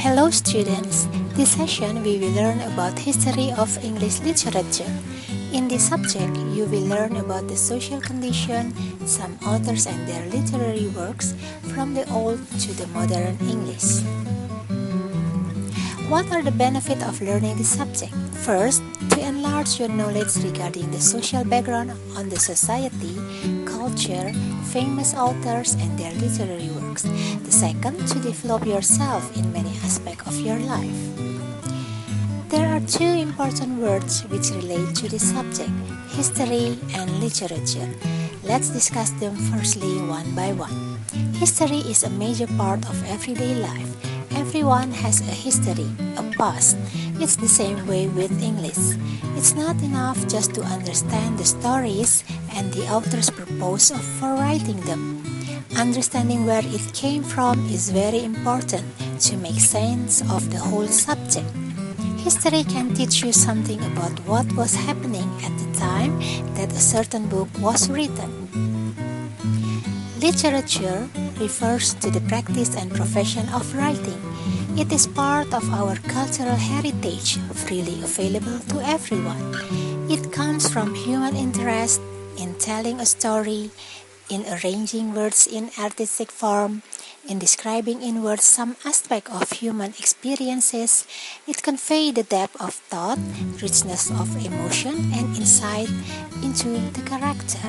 Hello students, this session we will learn about history of English literature. In this subject, you will learn about the social condition, some authors and their literary works from the old to the modern English. What are the benefits of learning this subject? First, to enlarge your knowledge regarding the social background on the society, culture, famous authors and their literary works. The second, to develop yourself in many aspects of your life. There are two important words which relate to this subject, history and literature. Let's discuss them firstly one by one. History is a major part of everyday life. Everyone has a history, a past. It's the same way with English. It's not enough just to understand the stories and the author's purpose for writing them. Understanding where it came from is very important to make sense of the whole subject. History can teach you something about what was happening at the time that a certain book was written. Literature refers to the practice and profession of writing. It is part of our cultural heritage, freely available to everyone. It comes from human interest in telling a story, in arranging words in artistic form, in describing in words some aspect of human experiences. It conveys the depth of thought, richness of emotion, and insight into the character.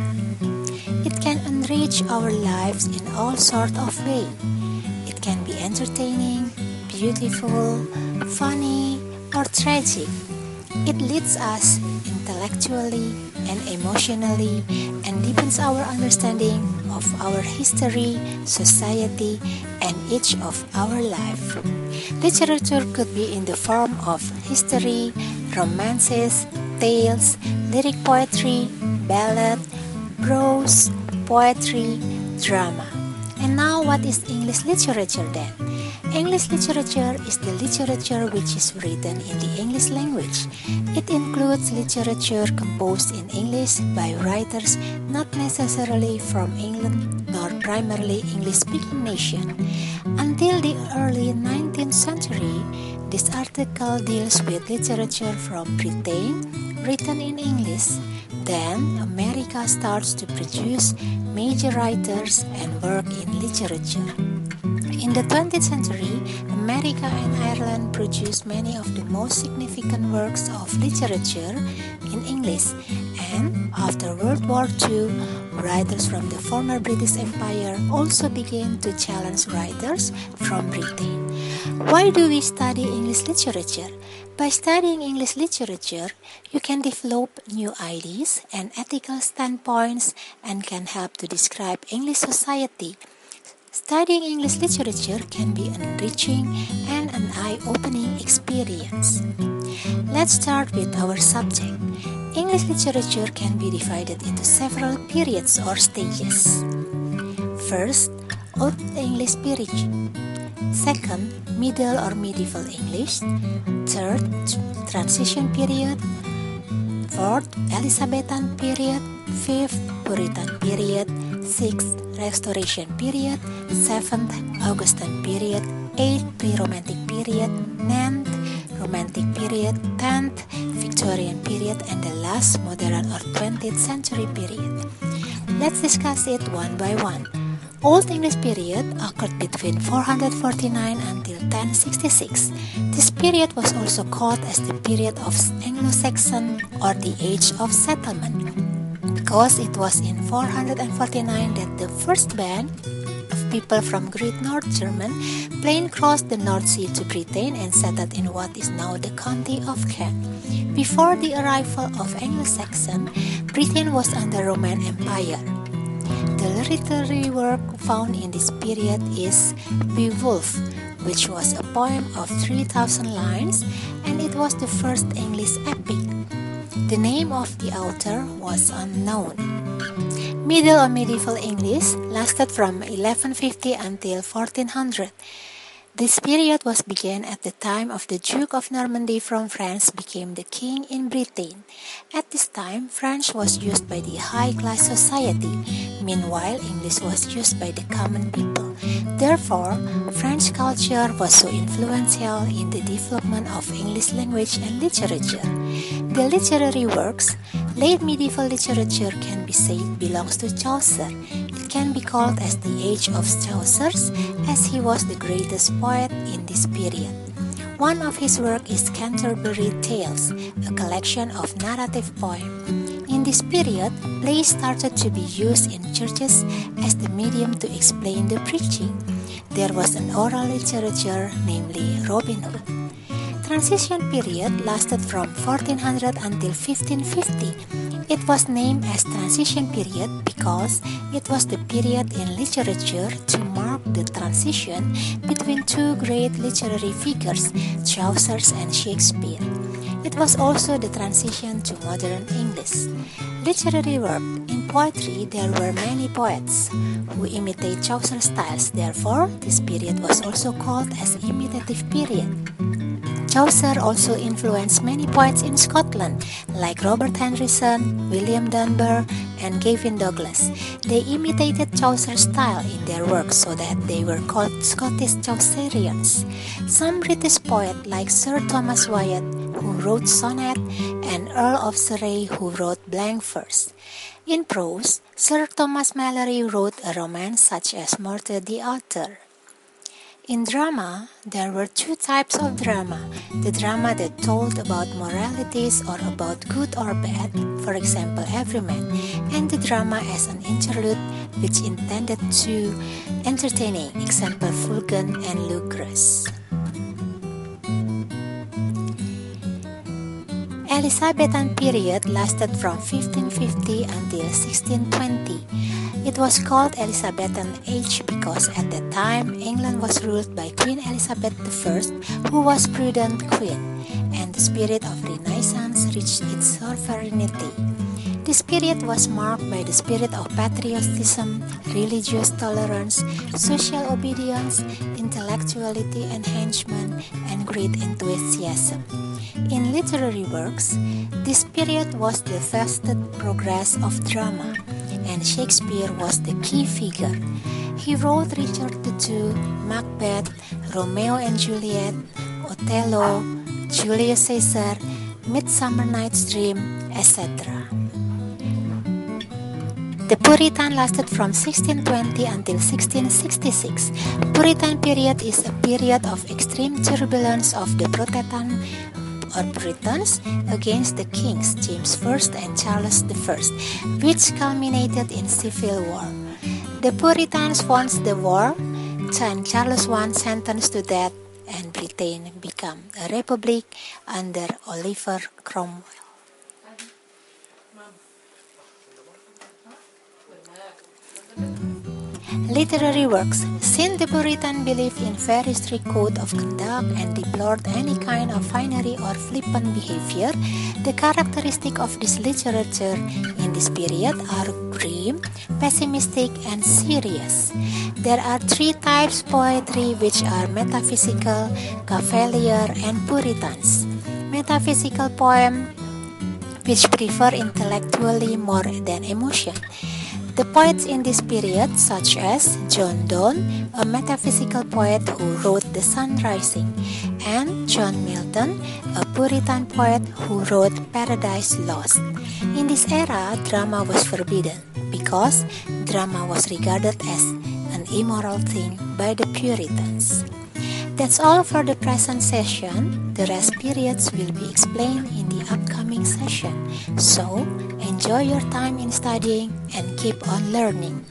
It can enrich our lives in all sorts of ways. It can be entertaining, beautiful, funny, or tragic. It leads us intellectually and emotionally and deepens our understanding of our history, society, and each of our life. Literature could be in the form of history, romances, tales, lyric poetry, ballad, prose, poetry, drama. And now what is English literature then? English literature is the literature which is written in the English language. It includes literature composed in English by writers not necessarily from England nor primarily English-speaking nation. Until the early 19th century, this article deals with literature from Britain written in English. Then America starts to produce major writers and work in literature. In the 20th century, America and Ireland produced many of the most significant works of literature in English, and after World War II, writers from the former British Empire also began to challenge writers from Britain. Why do we study English literature? By studying English literature, you can develop new ideas and ethical standpoints and can help to describe English society. Studying English literature can be enriching and an eye-opening experience. Let's start with our subject. English literature can be divided into several periods or stages. First, Old English period. Second, Middle or Medieval English. Third, Transition period. Fourth, Elizabethan period. Fifth, Puritan period. Sixth, Restoration period. Seventh, Augustan period. Eighth, Pre-Romantic period. Ninth, Romantic period. 10th, Victorian period. And the last, Modern or 20th century period. Let's discuss it one by one. Old English period occurred between 449 until 1066. This period was also called as the period of Anglo-Saxon or the Age of Settlement, because it was in 449 that the first band of people from Great North German plane crossed the North Sea to Britain and settled in what is now the county of Kent. Before the arrival of Anglo-Saxon, Britain was under Roman Empire. The literary work found in this period is Beowulf, which was a poem of 3,000 lines, and it was the first English epic. The name of the author was unknown. Middle or Medieval English lasted from 1150 until 1400. This period was began at the time of the Duke of Normandy from France became the king in Britain. At this time, French was used by the high-class society. Meanwhile, English was used by the common people. Therefore, French culture was so influential in the development of English language and literature. The literary works, late medieval literature can be said belongs to Chaucer. It can be called as the age of Chaucer's, as he was the greatest poet in this period. One of his works is Canterbury Tales, a collection of narrative poems. In this period, plays started to be used in churches as the medium to explain the preaching. There was an oral literature, namely Robin Hood. Transition period lasted from 1400 until 1550. It was named as transition period because it was the period in literature to mark the transition between two great literary figures, Chaucer and Shakespeare. It was also the transition to modern English. Literary work. In poetry, there were many poets who imitate Chaucer's styles. Therefore, this period was also called as imitative period. Chaucer also influenced many poets in Scotland, like Robert Henryson, William Dunbar, and Gavin Douglas. They imitated Chaucer's style in their works so that they were called Scottish Chaucerians. Some British poets like Sir Thomas Wyatt, who wrote sonnet, and Earl of Surrey, who wrote blank verse. In prose, Sir Thomas Malory wrote a romance such as Morte d'Arthur. In drama, there were two types of drama. The drama that told about moralities or about good or bad, for example, Everyman, and the drama as an interlude which intended to entertaining, example, Fulgen and Lucrece. Elizabethan period lasted from 1550 until 1620. It was called Elizabethan age because at that time England was ruled by Queen Elizabeth I, who was prudent queen, and the spirit of Renaissance reached its sovereignty. This period was marked by the spirit of patriotism, religious tolerance, social obedience, intellectuality enhancement, and great enthusiasm. In literary works, this period was the fastest progress of drama, and Shakespeare was the key figure. He wrote Richard II, Macbeth, Romeo and Juliet, Othello, Julius Caesar, Midsummer Night's Dream, etc. The Puritan lasted from 1620 until 1666. Puritan period is a period of extreme turbulence of the Puritans against the kings James I and Charles I, which culminated in civil war. The Puritans won the war, and Charles I sentenced to death, and Britain became a republic under Oliver Cromwell. Literary works. Since the Puritan believed in very strict code of conduct and deplored any kind of finery or flippant behavior, the characteristic of this literature in this period are grim, pessimistic, and serious. There are three types of poetry which are metaphysical, cavalier, and Puritans. Metaphysical poem which prefer intellectually more than emotion. The poets in this period, such as John Donne, a metaphysical poet who wrote The Sun Rising, and John Milton, a Puritan poet who wrote Paradise Lost. In this era, drama was forbidden because drama was regarded as an immoral thing by the Puritans. That's all for the present session. The rest periods will be explained in the upcoming session. So, enjoy your time in studying and keep on learning.